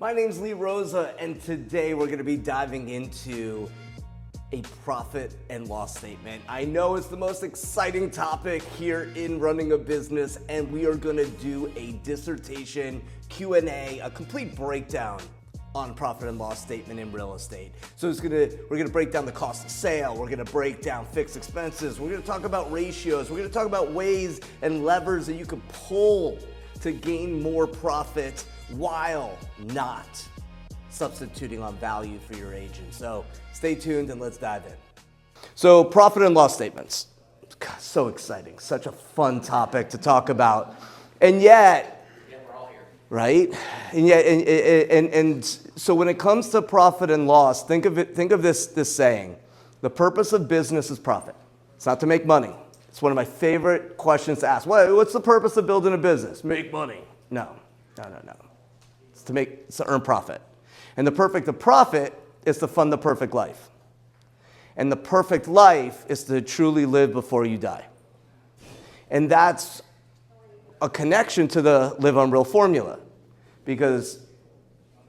My name's Rosa, and today we're going to be diving into a profit and loss statement. I know it's the most exciting topic here in running a business, and we are going to do a dissertation Q&A, a complete breakdown on profit and loss statement in real estate. So we're going to break down the cost of sale, we're going to break down fixed expenses, we're going to talk about ratios, we're going to talk about ways and levers that you can pull to gain more profit while not substituting on value for your agent. So stay tuned and let's dive in. So profit and loss statements. God, so exciting, such a fun topic to talk about. And yet, we're all here. right? And yet, and so when it comes to profit and loss, think of this saying: the purpose of business is profit. It's not to make money. It's one of my favorite questions to ask. What's the purpose of building a business? Make money. No. It's to earn profit. And the perfect of profit is to fund the perfect life. And the perfect life is to truly live before you die. And that's a connection to the Live on Real formula. Because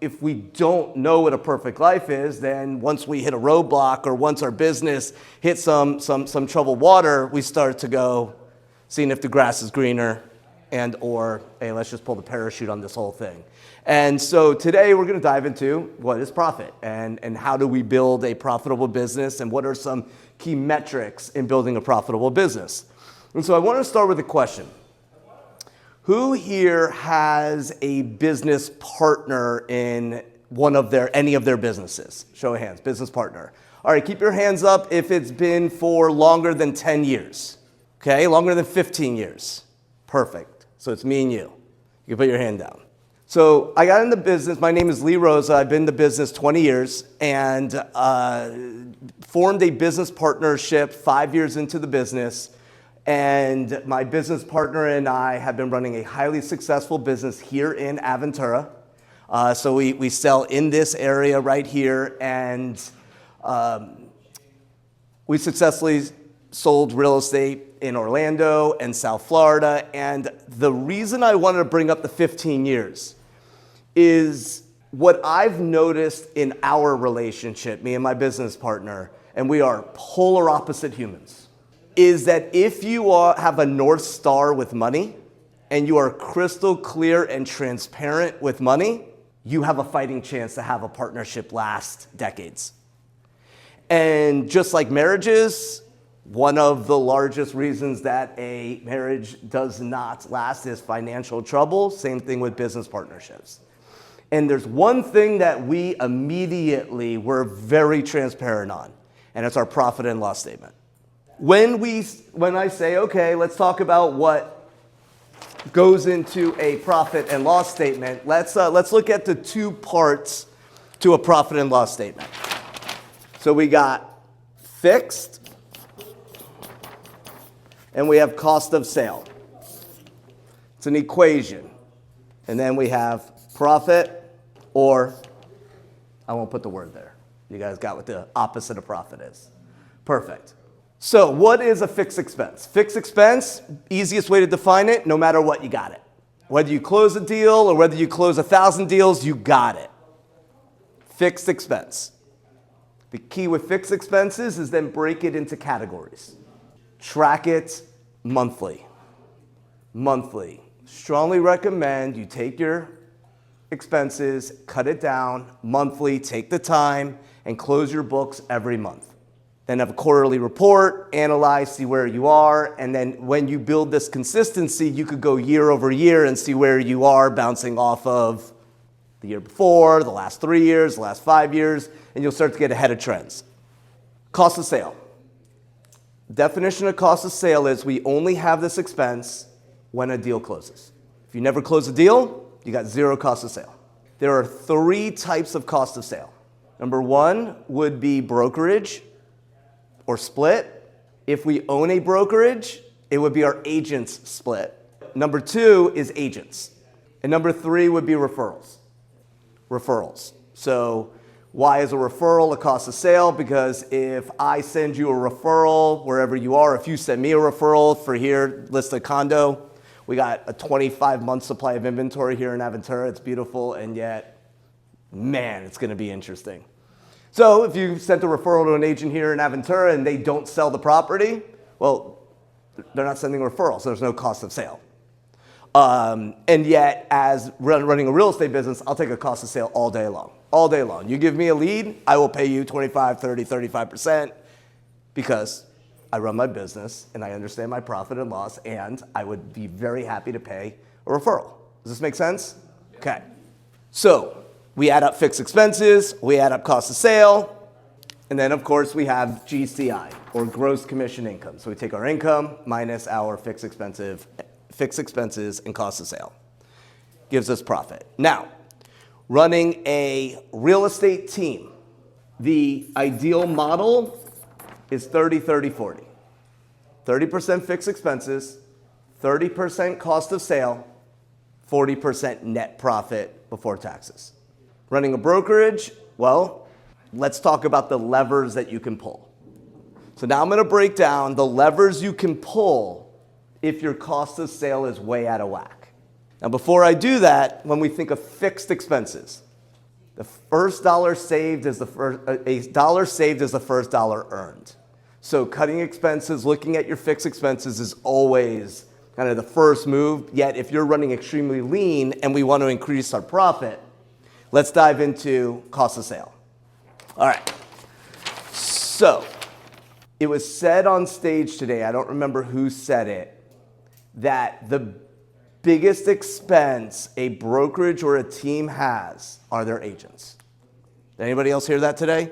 if we don't know what a perfect life is, then once we hit a roadblock or once our business hits some troubled water, we start to go, seeing if the grass is greener, and or, hey, let's just pull the parachute on this whole thing. And so today we're going to dive into what is profit and how do we build a profitable business and what are some key metrics in building a profitable business. And so I want to start with a question. Who here has a business partner in any of their businesses? Show of hands, business partner. All right, keep your hands up if it's been for longer than 10 years. Okay, longer than 15 years. Perfect. So it's me and you. You can put your hand down. So I got into business. My name is Rosa. I've been in the business 20 years and formed a business partnership 5 years into the business. And my business partner and I have been running a highly successful business here in Aventura. So we sell in this area right here, and we successfully sold real estate in Orlando and South Florida. And the reason I wanted to bring up the 15 years is what I've noticed in our relationship, me and my business partner, and we are polar opposite humans, is that if you have a North Star with money and you are crystal clear and transparent with money, you have a fighting chance to have a partnership last decades. And just like marriages, one of the largest reasons that a marriage does not last is financial trouble. Same thing with business partnerships. And there's one thing that we immediately were very transparent on, and it's our profit and loss statement. When I say, okay, let's talk about what goes into a profit and loss statement, let's look at the two parts to a profit and loss statement. So we got fixed, and we have cost of sale. It's an equation. And then we have profit, or I won't put the word there. You guys got what the opposite of profit is. Perfect. So what is a fixed expense? Fixed expense, easiest way to define it, no matter what, you got it. Whether you close a deal or whether you close 1,000 deals, you got it. Fixed expense. The key with fixed expenses is then break it into categories. Track it monthly. Monthly. Strongly recommend you take your expenses, cut it down monthly, take the time, and close your books every month. Then have a quarterly report, analyze, see where you are, and then when you build this consistency, you could go year over year and see where you are bouncing off of the year before, the last 3 years, the last 5 years, and you'll start to get ahead of trends. Cost of sale. Definition of cost of sale is we only have this expense when a deal closes. If you never close a deal, you got zero cost of sale. There are 3 types of cost of sale. Number 1 would be brokerage or split. If we own a brokerage, it would be our agent's split. Number 2 is agents. And number 3 would be referrals. So why is a referral a cost of sale? Because if I send you a referral wherever you are, if you send me a referral for here, list a condo, we got a 25-month supply of inventory here in Aventura. It's beautiful, and yet Man, it's going to be interesting. So if you sent a referral to an agent here in Aventura and they don't sell the property, well, they're not sending a referral, so there's no cost of sale. And yet, as running a real estate business, I'll take a cost of sale all day long. All day long. You give me a lead, I will pay you 25, 30, 35% because I run my business and I understand my profit and loss, and I would be very happy to pay a referral. Does this make sense? Okay. So we add up fixed expenses, we add up cost of sale, and then of course we have GCI, or gross commission income. So we take our income minus our fixed expenses and cost of sale. Gives us profit. Now, running a real estate team, the ideal model is 30, 30, 40. 30% fixed expenses, 30% cost of sale, 40% net profit before taxes. Running a brokerage, well, let's talk about the levers that you can pull. So now I'm going to break down the levers you can pull if your cost of sale is way out of whack. Now, before I do that, when we think of fixed expenses, the first dollar saved is a dollar saved is the first dollar earned. So cutting expenses, looking at your fixed expenses is always kind of the first move. Yet if you're running extremely lean and we want to increase our profit, let's dive into cost of sale. All right. So it was said on stage today, I don't remember who said it, that the biggest expense a brokerage or a team has are their agents. Did anybody else hear that today?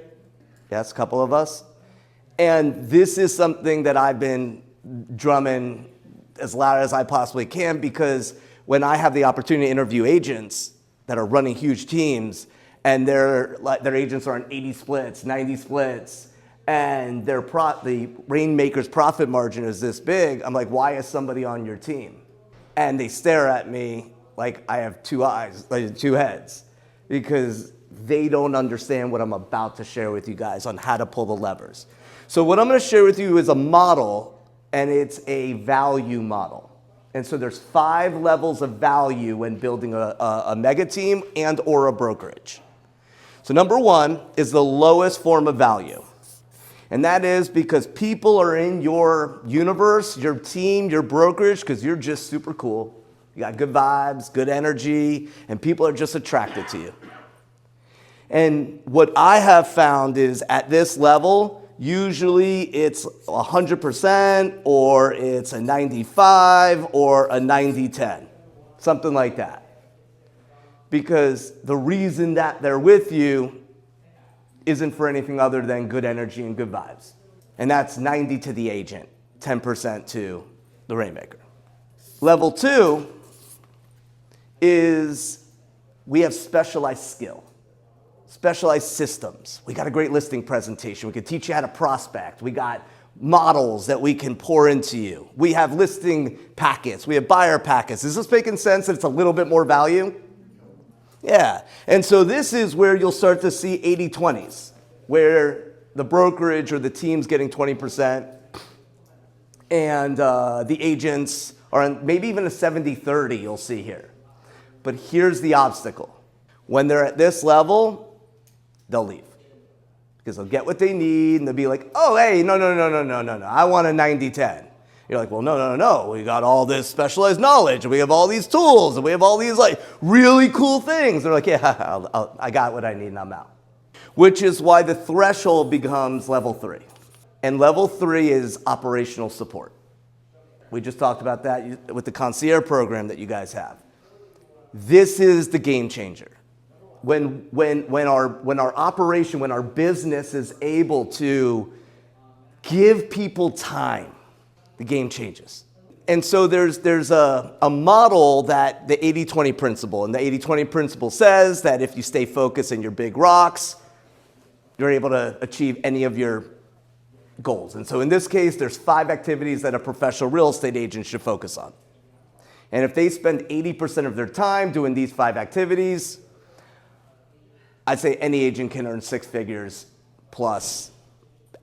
Yes, a couple of us. And this is something that I've been drumming as loud as I possibly can, because when I have the opportunity to interview agents that are running huge teams and their agents are on 80 splits, 90 splits, and the Rainmaker's profit margin is this big, I'm like, why is somebody on your team? And they stare at me like I have two eyes, like two heads, because they don't understand what I'm about to share with you guys on how to pull the levers. So what I'm going to share with you is a model, and it's a value model. And so there's 5 levels of value when building a mega team and or a brokerage. So number 1 is the lowest form of value. And that is because people are in your universe, your team, your brokerage, because you're just super cool. You got good vibes, good energy, and people are just attracted to you. And what I have found is at this level, usually it's 100% or it's a 95 or a 90-10, something like that. Because the reason that they're with you isn't for anything other than good energy and good vibes. And that's 90 to the agent, 10% to the Rainmaker. Level 2 is we have specialized skill. Specialized systems. We got a great listing presentation. We can teach you how to prospect. We got models that we can pour into you. We have listing packets. We have buyer packets. Is this making sense that it's a little bit more value? Yeah. And so this is where you'll start to see 80-20s, where the brokerage or the team's getting 20% and the agents are on maybe even a 70-30 you'll see here. But here's the obstacle. When they're at this level, they'll leave because they'll get what they need and they'll be like, oh, hey, no, I want a 90-10. You're like, well, no, we got all this specialized knowledge and we have all these tools and we have all these like really cool things. They're like, yeah, I got what I need and I'm out. Which is why the threshold becomes level 3. And level 3 is operational support. We just talked about that with the concierge program that you guys have. This is the game changer. When our operation, when our business is able to give people time, the game changes. And so there's a model that the 80-20 principle, and the 80-20 principle says that if you stay focused in your big rocks, you're able to achieve any of your goals. And so in this case, there's 5 activities that a professional real estate agent should focus on. And if they spend 80% of their time doing these 5 activities, I'd say any agent can earn 6 figures plus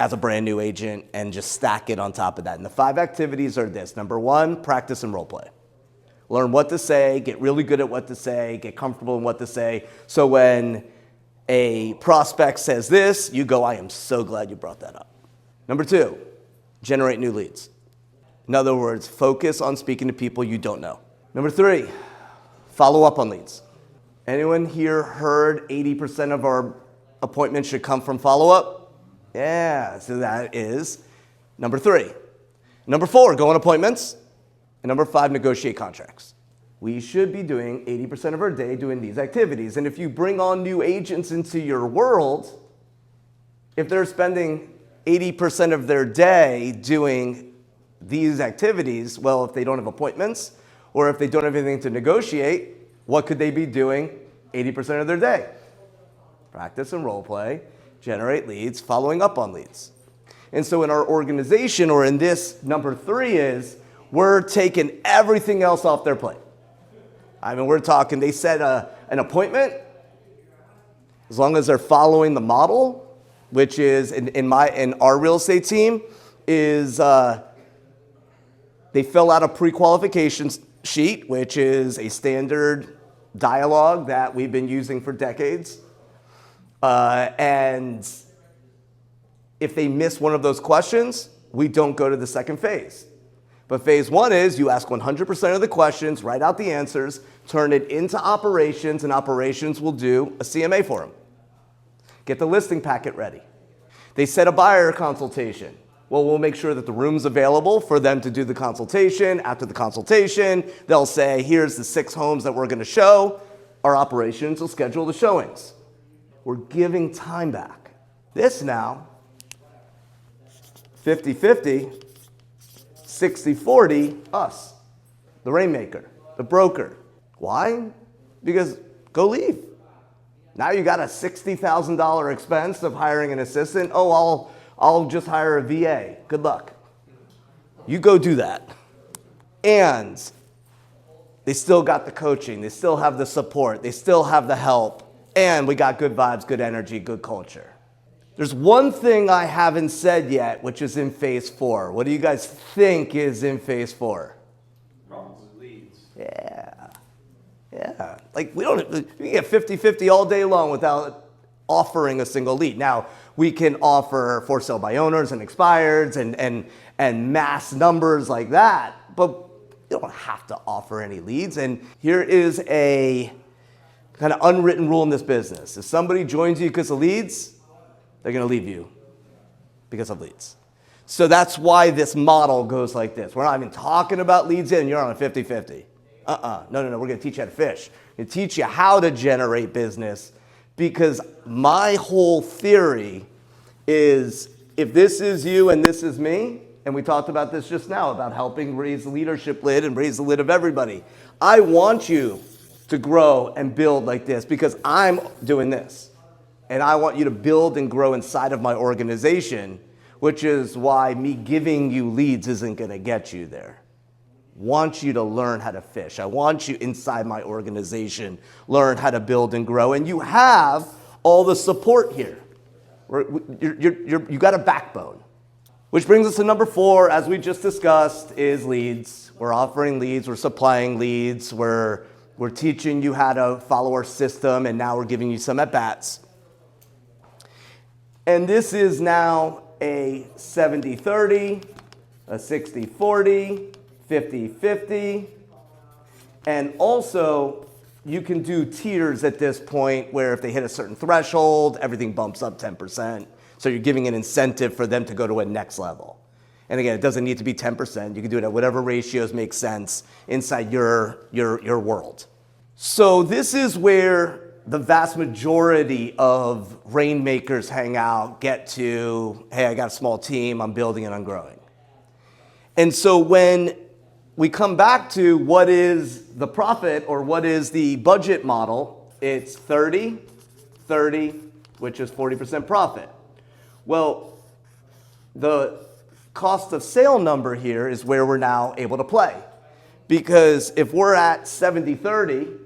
as a brand new agent and just stack it on top of that. And the 5 activities are this. Number 1, practice and role play. Learn what to say, get really good at what to say, get comfortable in what to say. So when a prospect says this, you go, I am so glad you brought that up. Number 2, generate new leads. In other words, focus on speaking to people you don't know. Number 3, follow up on leads. Anyone here heard 80% of our appointments should come from follow-up? Yeah, so that is number 3. Number 4, go on appointments. And number 5, negotiate contracts. We should be doing 80% of our day doing these activities. And if you bring on new agents into your world, if they're spending 80% of their day doing these activities, well, if they don't have appointments or if they don't have anything to negotiate, what could they be doing 80% of their day? Practice and role play, generate leads, following up on leads. And so in our organization, or in this number 3 is, we're taking everything else off their plate. I mean, we're talking, they set an appointment, as long as they're following the model, which is, in our real estate team, is they fill out a pre-qualification sheet, which is a standard dialogue that we've been using for decades. And if they miss one of those questions, we don't go to the second phase. But phase 1 is you ask 100% of the questions, write out the answers, turn it into operations, and operations will do a CMA for them. Get the listing packet ready. They set a buyer consultation. Well, we'll make sure that the room's available for them to do the consultation. After the consultation, they'll say, here's the 6 homes that we're going to show. Our operations will schedule the showings. We're giving time back. This now, 50-50, 60-40, us, the rainmaker, the broker. Why? Because go leave. Now you got a $60,000 expense of hiring an assistant. Oh, I'll just hire a VA. Good luck. You go do that. And they still got the coaching. They still have the support. They still have the help. And we got good vibes, good energy, good culture. There's one thing I haven't said yet, which is in phase 4. What do you guys think is in phase 4? Leads. Yeah. Like we can get 50-50 all day long without offering a single lead. Now, we can offer for sale by owners and expireds and mass numbers like that, but you don't have to offer any leads. And here is a kind of unwritten rule in this business. If somebody joins you because of leads, they're going to leave you because of leads. So that's why this model goes like this. We're not even talking about leads in, you're on a 50-50. No, we're going to teach you how to fish. We're going to teach you how to generate business, because my whole theory is if this is you and this is me, and we talked about this just now about helping raise the leadership lid and raise the lid of everybody. I want you to grow and build like this because I'm doing this. And I want you to build and grow inside of my organization, which is why me giving you leads isn't going to get you there. Want you to learn how to fish. I want you inside my organization, learn how to build and grow. And you have all the support here. You got a backbone. Which brings us to number 4, as we just discussed, is leads. We're offering leads, we're supplying leads, we're teaching you how to follow our system, and now we're giving you some at-bats. And this is now a 70-30, a 60-40, 50-50. And also, you can do tiers at this point where if they hit a certain threshold, everything bumps up 10%. So you're giving an incentive for them to go to a next level. And again, it doesn't need to be 10%. You can do it at whatever ratios make sense inside your world. So this is where the vast majority of rainmakers hang out, get to, hey, I got a small team, I'm building and I'm growing. And so when we come back to what is the profit or what is the budget model, it's 30, 30, which is 40% profit. Well, the cost of sale number here is where we're now able to play. Because if we're at 70-30,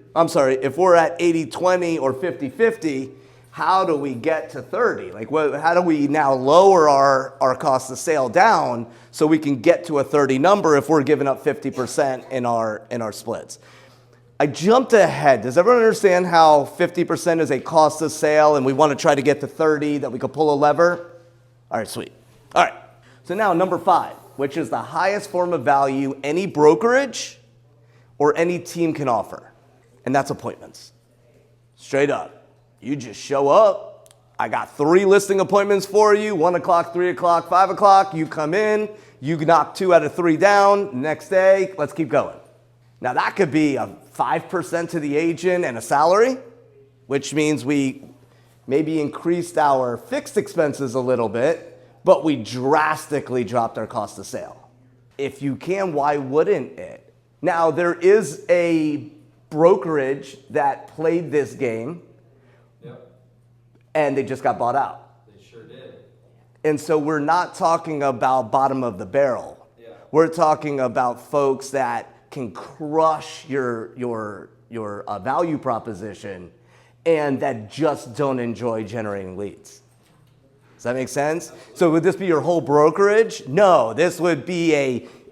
if we're at 80-20 or 50-50, how do we get to 30? Like, how do we now lower our cost of sale down so we can get to a 30 number if we're giving up 50% in our splits? I jumped ahead. Does everyone understand how 50% is a cost of sale and we want to try to get to 30, that we could pull a lever? All right, sweet. All right, so now number 5, which is the highest form of value any brokerage or any team can offer, and that's appointments. Straight up. You just show up. I got 3 listing appointments for you, 1 o'clock, 3 o'clock, 5 o'clock. You come in, you knock 2 out of 3 down. Next day, let's keep going. Now that could be a 5% to the agent and a salary, which means we maybe increased our fixed expenses a little bit, but we drastically dropped our cost of sale. If you can, why wouldn't it? Now there is a brokerage that played this game, and they just got bought out. They sure did. And so we're not talking about bottom of the barrel. Yeah. We're talking about folks that can crush your value proposition and that just don't enjoy generating leads. Does that make sense? Absolutely. So would this be your whole brokerage? No, this would be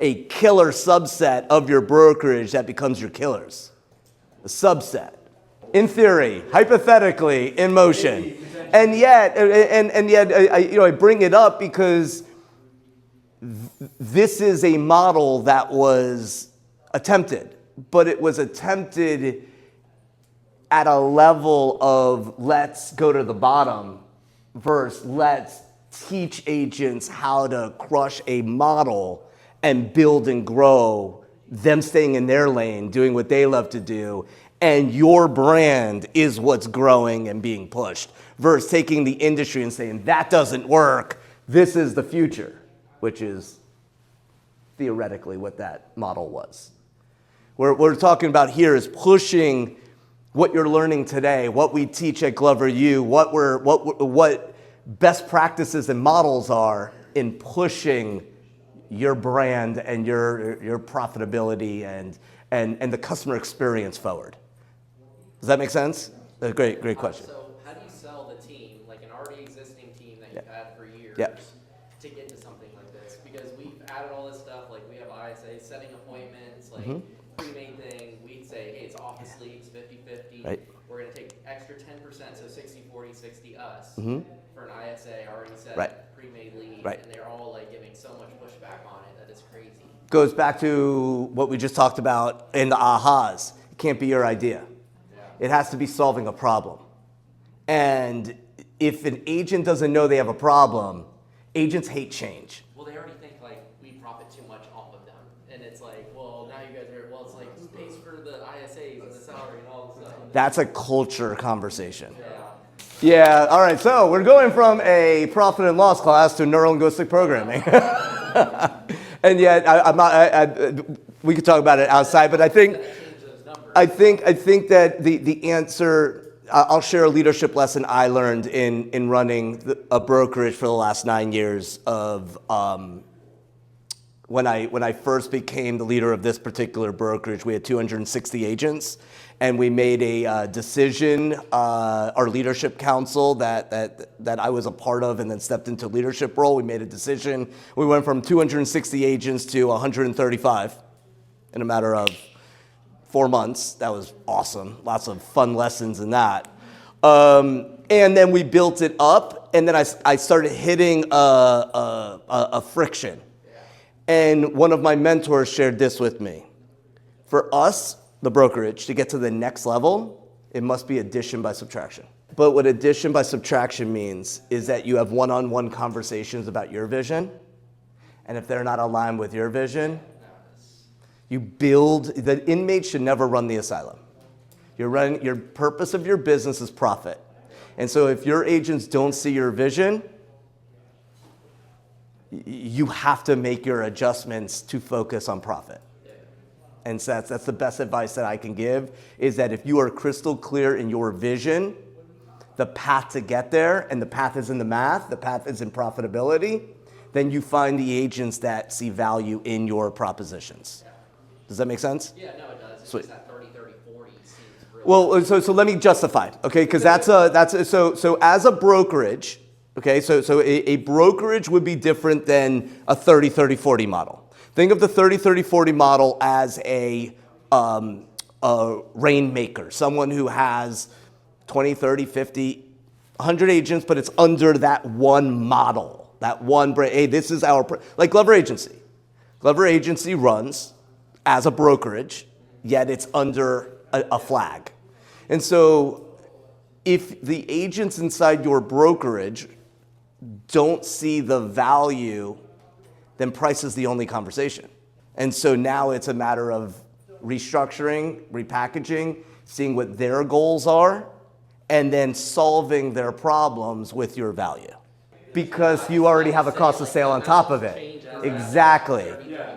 a killer subset of your brokerage that becomes your killers. A subset. In theory, hypothetically, in motion. And yet, I bring it up because this is a model that was attempted, but it was attempted at a level of let's go to the bottom versus let's teach agents how to crush a model and build and grow, them staying in their lane, doing what they love to do, and your brand is what's growing and being pushed, versus taking the industry and saying that doesn't work, this is the future, which is theoretically what that model was. What we're talking about here is pushing what you're learning today, what we teach at Glover U, what best practices and models are in pushing your brand and your profitability and the customer experience forward. Does that make sense? That's a great question. So how do you sell the team, like an already existing team that you've had for years, to get to something like this? Because we've added all this stuff, like we have ISA, setting appointments, like pre-made thing. We'd say, hey, it's office leads, 50-50. Right. We're going to take extra 10%, so 60-40, 60 us for an ISA already set pre-made lead. Right. And they're all like giving so much pushback on it that it's crazy. Goes back to what we just talked about in the ahas. It can't be your idea. It has to be solving a problem. And if an agent doesn't know they have a problem, agents hate change. Well, they already think like we profit too much off of them. And it's like, well, now you guys are, well, it's like who pays for the ISAs and the salary and all this stuff. That's a culture conversation. Yeah, all right, so we're going from a profit and loss class to neurolinguistic programming. And yet, we could talk about it outside, but I think that the answer, I'll share a leadership lesson I learned in running a brokerage for the last 9 years of when I first became the leader of this particular brokerage. We had 260 agents, and we made a decision, our leadership council that I was a part of and then stepped into leadership role. We made a decision. We went from 260 agents to 135 in a matter of 4 months. That was awesome. Lots of fun lessons in that. And then we built it up, and then I started hitting a friction. And one of my mentors shared this with me. For us, the brokerage, to get to the next level, it must be addition by subtraction. But what addition by subtraction means is that you have one-on-one conversations about your vision, and if they're not aligned with your vision, you build, the inmate should never run the asylum. Your purpose of your business is profit. And so if your agents don't see your vision, you have to make your adjustments to focus on profit. And so that's the best advice that I can give, is that if you are crystal clear in your vision, the path to get there, and the path is in the math, the path is in profitability, then you find the agents that see value in your propositions. Does that make sense? Yeah, no, it does. It's Sweet. just that 30, 30, 40 seems really... Well, so let me justify, okay? Because so as a brokerage, okay, so a brokerage would be different than a 30, 30, 40 model. Think of the 30, 30, 40 model as a a rainmaker, someone who has 20, 30, 50, 100 agents, but it's under that one model, that one brand. Hey, this is like Glover Agency. Glover Agency runs as a brokerage, yet it's under a flag. And so if the agents inside your brokerage don't see the value, then price is the only conversation. And so now it's a matter of restructuring, repackaging, seeing what their goals are, and then solving their problems with your value. Because you already have a cost of sale on top of it. Exactly.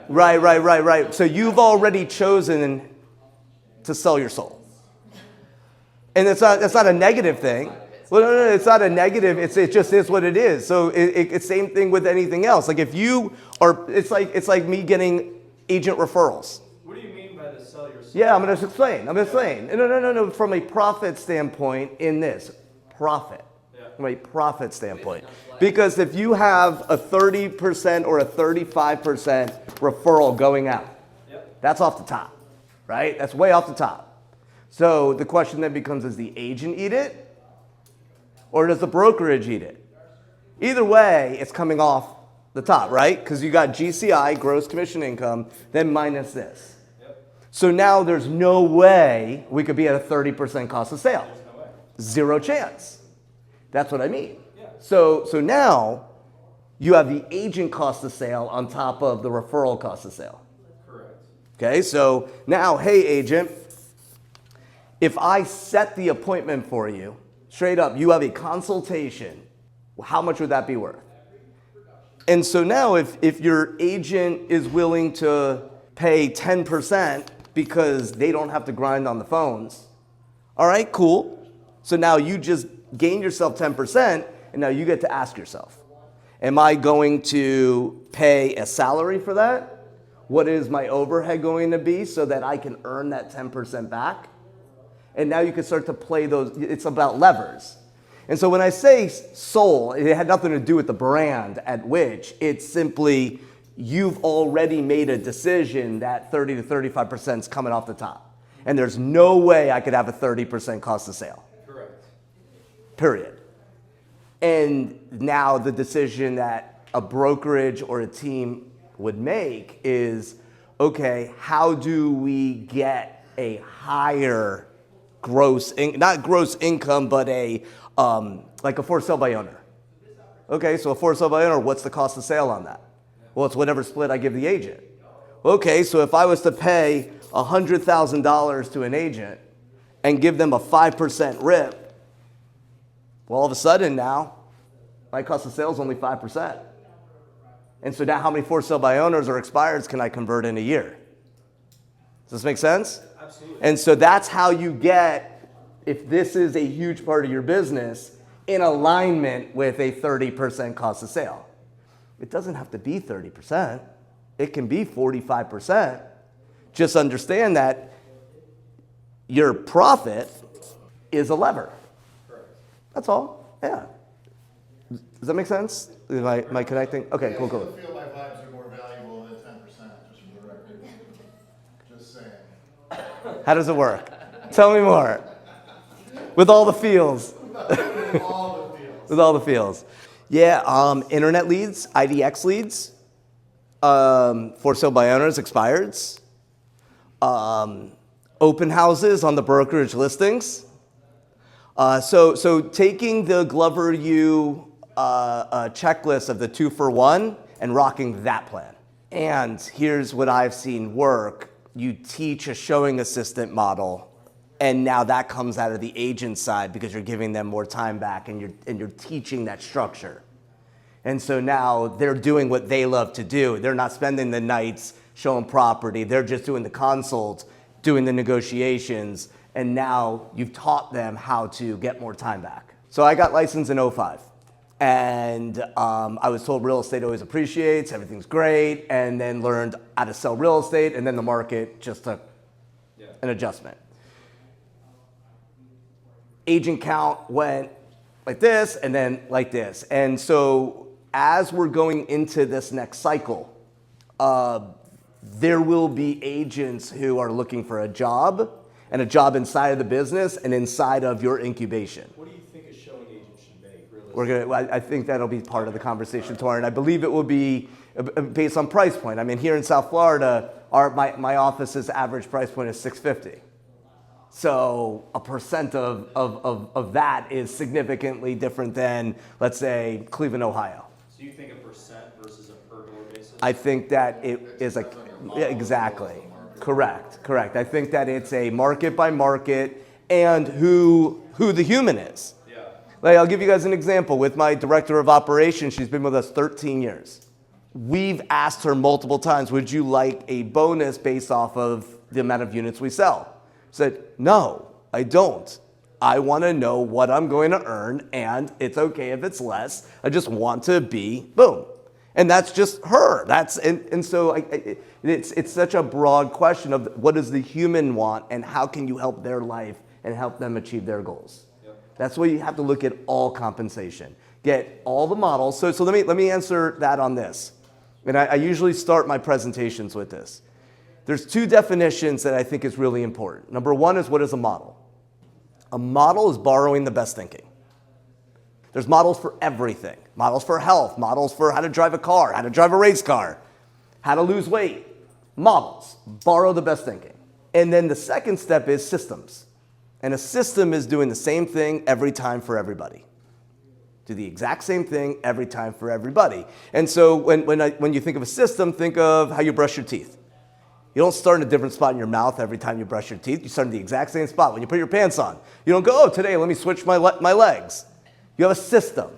Right. So you've already chosen to sell your soul. And it's not a negative thing. Well, no, it's not a negative. It just is what it is. So it's same thing with anything else. Like if you are, it's like me getting agent referrals. What do you mean by the sell your soul? Yeah, I'm going to explain. No. From a profit standpoint in this, profit. From a profit standpoint. Because if you have a 30% or a 35% referral going out, that's off the top, right? That's way off the top. So the question then becomes, does the agent eat it? Or does the brokerage eat it? Either way, it's coming off the top, right? Because you got GCI, gross commission income, then minus this. So now there's no way we could be at a 30% cost of sale. Zero chance. That's what I mean. So now you have the agent cost of sale on top of the referral cost of sale. Correct. Okay, so now, hey agent, if I set the appointment for you, straight up, you have a consultation, how much would that be worth? And so now if your agent is willing to pay 10% because they don't have to grind on the phones, all right, cool. So now you just gain yourself 10%, and now you get to ask yourself, am I going to pay a salary for that? What is my overhead going to be so that I can earn that 10% back? And now you can start to play those, it's about levers. And so when I say soul, it had nothing to do with the brand at which, it's simply you've already made a decision that 30 to 35% is coming off the top. And there's no way I could have a 30% cost of sale. Correct. Period. And now the decision that a brokerage or a team would make is, okay, how do we get a higher not gross income, but like a for sale by owner. Okay, so a for sale by owner, what's the cost of sale on that? Well, it's whatever split I give the agent. Okay, so if I was to pay $100,000 to an agent and give them a 5% rip, well, all of a sudden now, my cost of sale is only 5%. And so now how many for sale by owners or expires can I convert in a year? Does this make sense? Absolutely. And so that's how you get, if this is a huge part of your business, in alignment with a 30% cost of sale. It doesn't have to be 30%. It can be 45%. Just understand that your profit is a lever. Correct. That's all. Yeah. Does that make sense? Am I connecting? Okay, cool. I feel my vibes are more valuable than 10%, just for the record. Just saying. How does it work? Tell me more. With all the feels. All the deals. With all the feels. Yeah, internet leads, IDX leads, for sale by owners, expireds, open houses on the brokerage listings. So taking the Glover U checklist of the 2-for-1 and rocking that plan. And here's what I've seen work. You teach a showing assistant model, and now that comes out of the agent side because you're giving them more time back and you're teaching that structure. And so now they're doing what they love to do. They're not spending the nights showing property. They're just doing the consults, doing the negotiations, and now you've taught them how to get more time back. So I got licensed in 2005. And I was told real estate always appreciates, everything's great, and then learned how to sell real estate, and then the market just took an adjustment. Agent count went like this, and then like this. And so as we're going into this next cycle, there will be agents who are looking for a job, and a job inside of the business and inside of your incubation. What do you think a showing agent should make, really? I think that'll be part of the conversation tomorrow, and I believe it will be based on price point. I mean, here in South Florida, my office's average price point is $650. So a percent of that is significantly different than, let's say, Cleveland, Ohio. So you think a percent versus a per door basis? I think that it is exactly. Correct. I think that it's a market by market and who the human is. Yeah. Like, I'll give you guys an example with my director of operations. She's been with us 13 years. We've asked her multiple times, would you like a bonus based off of the amount of units we sell? Said, no, I don't. I want to know what I'm going to earn, and it's okay if it's less. I just want to be boom. And that's just her. So it's such a broad question of what does the human want and how can you help their life and help them achieve their goals. Yep. That's why you have to look at all compensation. Get all the models. So let me answer that on this. And I usually start my presentations with this. There's two definitions that I think is really important. Number one is, what is a model? A model is borrowing the best thinking. There's models for everything. Models for health, models for how to drive a car, how to drive a race car, how to lose weight. Models. Borrow the best thinking. And then the second step is systems. And a system is doing the same thing every time for everybody. Do the exact same thing every time for everybody. And so when you think of a system, think of how you brush your teeth. You don't start in a different spot in your mouth every time you brush your teeth. You start in the exact same spot. When you put your pants on, you don't go, oh, today let me switch my legs. You have a system.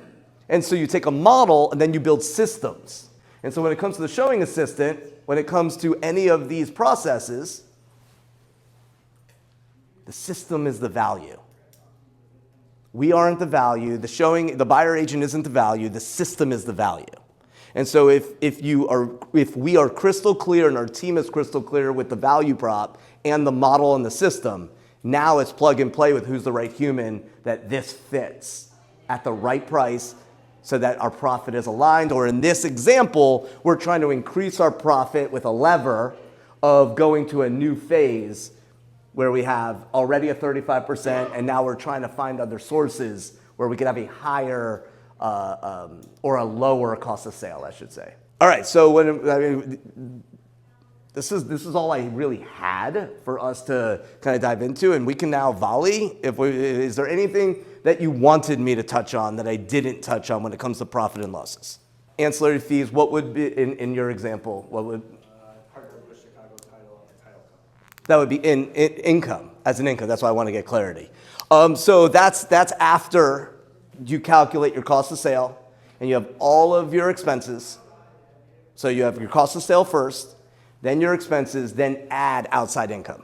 And so you take a model and then you build systems. And so when it comes to the showing assistant, when it comes to any of these processes, the system is the value. We aren't the value. The buyer agent isn't the value. The system is the value. And so if we are crystal clear and our team is crystal clear with the value prop and the model and the system, now it's plug and play with who's the right human that this fits at the right price so that our profit is aligned. Or in this example, we're trying to increase our profit with a lever of going to a new phase where we have already a 35% and now we're trying to find other sources where we could have a higher or a lower cost of sale, I should say. All right, so this is all I really had for us to kind of dive into, and we can now volley. Is there anything that you wanted me to touch on that I didn't touch on when it comes to profit and losses? Ancillary fees, what would be, in your example, what would? Partner Chicago title on the title company. That would be in income, as an income. That's why I want to get clarity. So that's after you calculate your cost of sale, and you have all of your expenses. So you have your cost of sale first, then your expenses, then add outside income.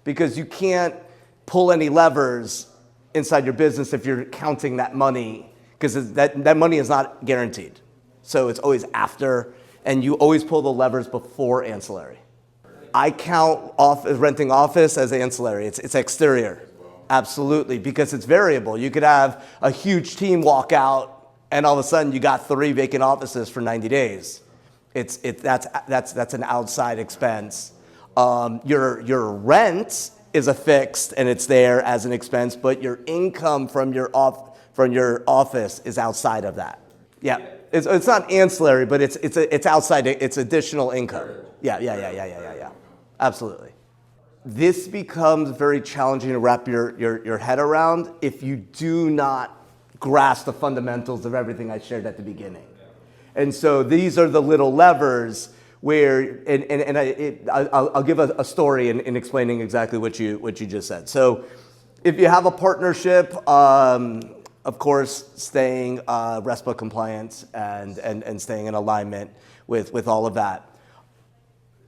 Because you can't pull any levers inside your business if you're counting that money, because that money is not guaranteed. So it's always after, and you always pull the levers before ancillary. I count renting office as ancillary. It's exterior. Absolutely, because it's variable. You could have a huge team walk out, and all of a sudden you got 3 vacant offices for 90 days. That's an outside expense. Your rent is a fixed, and it's there as an expense, but your income from your office is outside of that. Yeah, it's not ancillary, but it's outside. It's additional income. Yeah. Absolutely. This becomes very challenging to wrap your head around if you do not grasp the fundamentals of everything I shared at the beginning. And so these are the little levers where, I'll give a story in explaining exactly what you just said. So if you have a partnership, of course, staying RESPA compliant and staying in alignment with all of that.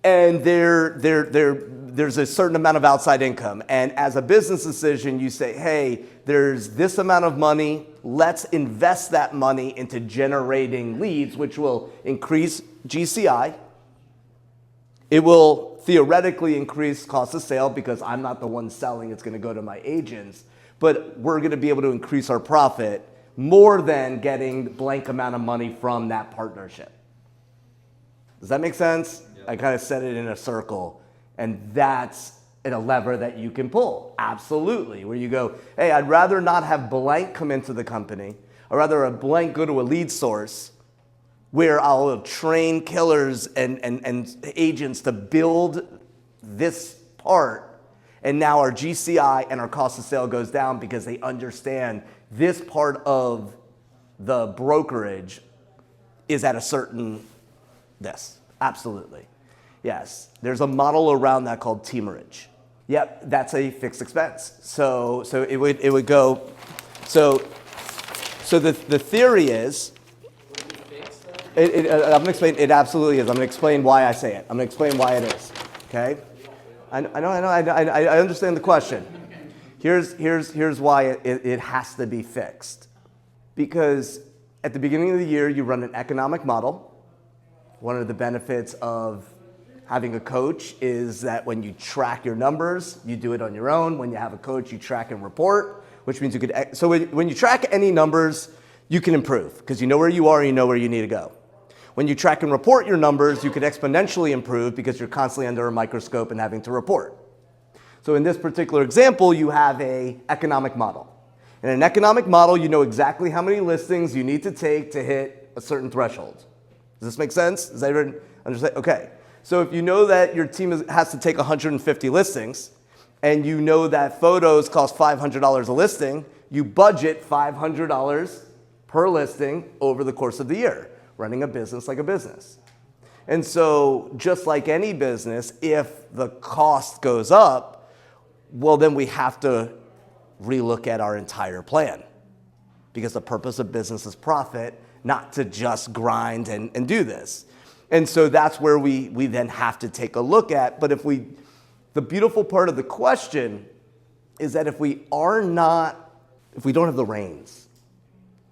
And there's a certain amount of outside income. And as a business decision, you say, hey, there's this amount of money. Let's invest that money into generating leads, which will increase GCI. It will theoretically increase cost of sale because I'm not the one selling. It's going to go to my agents. But we're going to be able to increase our profit more than getting blank amount of money from that partnership. Does that make sense? I kind of said it in a circle, And that's a lever that you can pull, absolutely, where you go, hey, I'd rather not have blank come into the company, or rather a blank go to a lead source where I'll train killers and agents to build this part, and now our GCI and our cost of sale goes down because they understand this part of the brokerage is at a certain this. Absolutely. Yes. There's a model around that called teamerage. Yep, that's a fixed expense. So it would go. So the theory is. I'm going to explain. It absolutely is. I'm going to explain why I say it. I'm going to explain why it is. Okay. I understand the question. Here's why it has to be fixed. Because at the beginning of the year, you run an economic model. One of the benefits of having a coach is that when you track your numbers, you do it on your own. When you have a coach, you track and report, which means you could. So when you track any numbers, you can improve because you know where you are and you know where you need to go. When you track and report your numbers, you could exponentially improve because you're constantly under a microscope and having to report. So in this particular example, you have an economic model. In an economic model, you know exactly how many listings you need to take to hit a certain threshold. Does this make sense? Does everyone understand? Okay. So if you know that your team has to take 150 listings, and you know that photos cost $500 a listing, you budget $500 per listing over the course of the year, running a business like a business. And so just like any business, if the cost goes up, well, then we have to relook at our entire plan because the purpose of business is profit, not to just grind and do this. And so that's where we then have to take a look at. But the beautiful part of the question is that if we don't have the reins,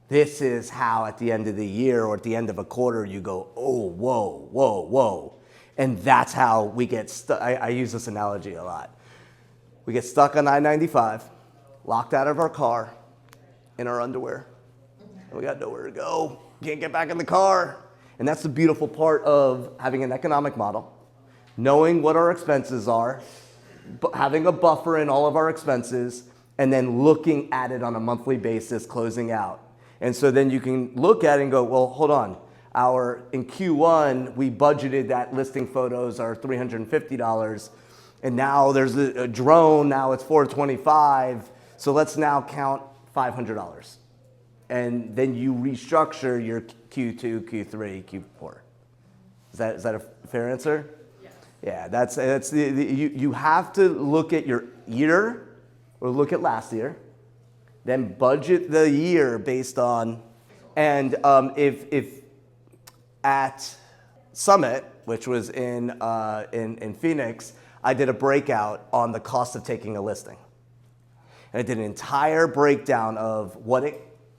this is how at the end of the year or at the end of a quarter you go, oh, whoa, whoa, whoa. And that's how we get stuck. I use this analogy a lot. We get stuck on I-95, locked out of our car, in our underwear. And we got nowhere to go. Can't get back in the car. And that's the beautiful part of having an economic model, knowing what our expenses are, having a buffer in all of our expenses, and then looking at it on a monthly basis, closing out. And so then you can look at it and go, well, hold on. In Q1, we budgeted that listing photos are $350. And now there's a drone, now it's $425. So let's now count $500. And then you restructure your Q2, Q3, Q4. Is that a fair answer? Yes. Yeah, that's you have to look at your year or look at last year, then budget the year based on, and if at Summit, which was in Phoenix, I did a breakout on the cost of taking a listing. And I did an entire breakdown of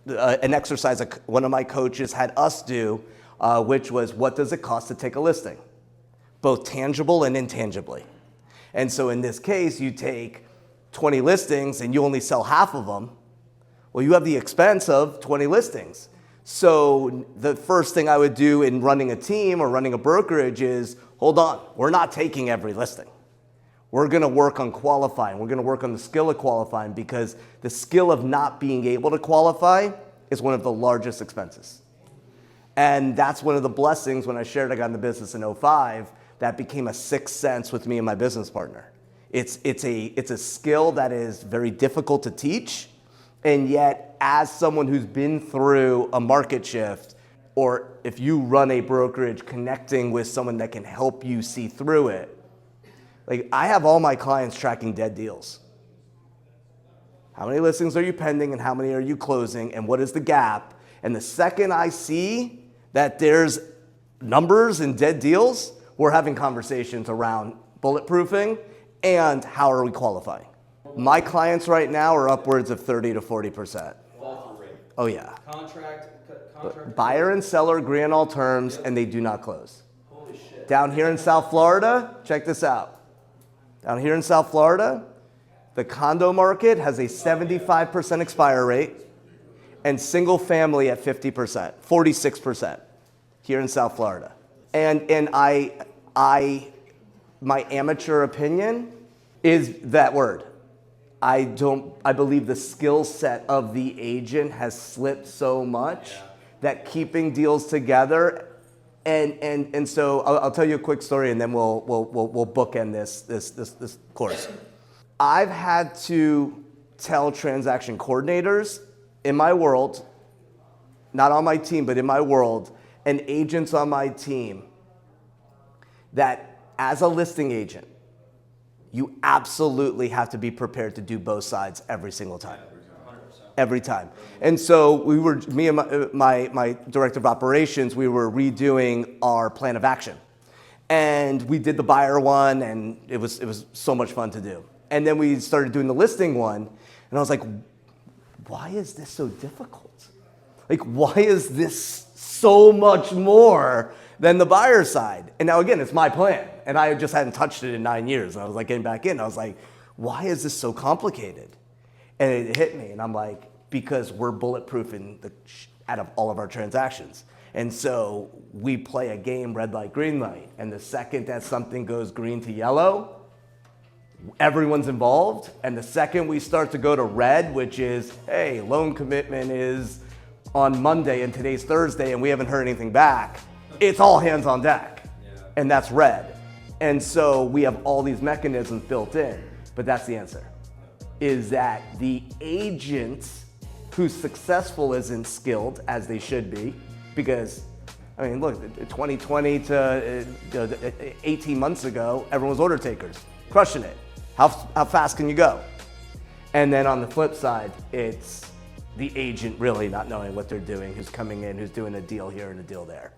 an exercise one of my coaches had us do, which was what does it cost to take a listing, both tangible and intangibly. And so in this case, you take 20 listings and you only sell half of them. Well, you have the expense of 20 listings. So the first thing I would do in running a team or running a brokerage is, hold on, we're not taking every listing. We're going to work on qualifying. We're going to work on the skill of qualifying because the skill of not being able to qualify is one of the largest expenses. And that's one of the blessings when I shared I got in the business in 2005, that became a sixth sense with me and my business partner. It's a skill that is very difficult to teach. And yet, as someone who's been through a market shift, or if you run a brokerage, connecting with someone that can help you see through it, like I have all my clients tracking dead deals. How many listings are you pending and how many are you closing and what is the gap? And the second I see that there's numbers and dead deals, we're having conversations around bulletproofing and how are we qualifying. My clients right now are upwards of 30 to 40%. Fall-through rate. Oh yeah. Contract. Buyer and seller agree on all terms and they do not close. Holy shit. Down here in South Florida, check this out. Down here in South Florida, the condo market has a 75% expire rate and single family at 50%, 46% here in South Florida. And I my amateur opinion is that word. I believe the skill set of the agent has slipped so much that keeping deals together, and so I'll tell you a quick story and then we'll bookend this course. I've had to tell transaction coordinators in my world, not on my team, but in my world, and agents on my team, that as a listing agent, you absolutely have to be prepared to do both sides every single time. Every time. And so me and my director of operations, we were redoing our plan of action. And we did the buyer one, and it was so much fun to do. And then we started doing the listing one, and I was like, why is this so difficult? Like, why is this so much more than the buyer side? And now again, it's my plan, and I just hadn't touched it in 9 years. And I was like getting back in. I was like, why is this so complicated? And it hit me, and I'm like, because we're bulletproofing out of all of our transactions. And so we play a game, red light, green light. And the second that something goes green to yellow, everyone's involved. And the second we start to go to red, which is, hey, loan commitment is on Monday and today's Thursday and we haven't heard anything back, it's all hands on deck. And that's red. And so we have all these mechanisms built in, but that's the answer, is that the agent who's successful isn't skilled as they should be, because, I mean, look, 2020 to 18 months ago, everyone was order takers, crushing it. How fast can you go? And then on the flip side, it's the agent really not knowing what they're doing, who's coming in, who's doing a deal here and a deal there.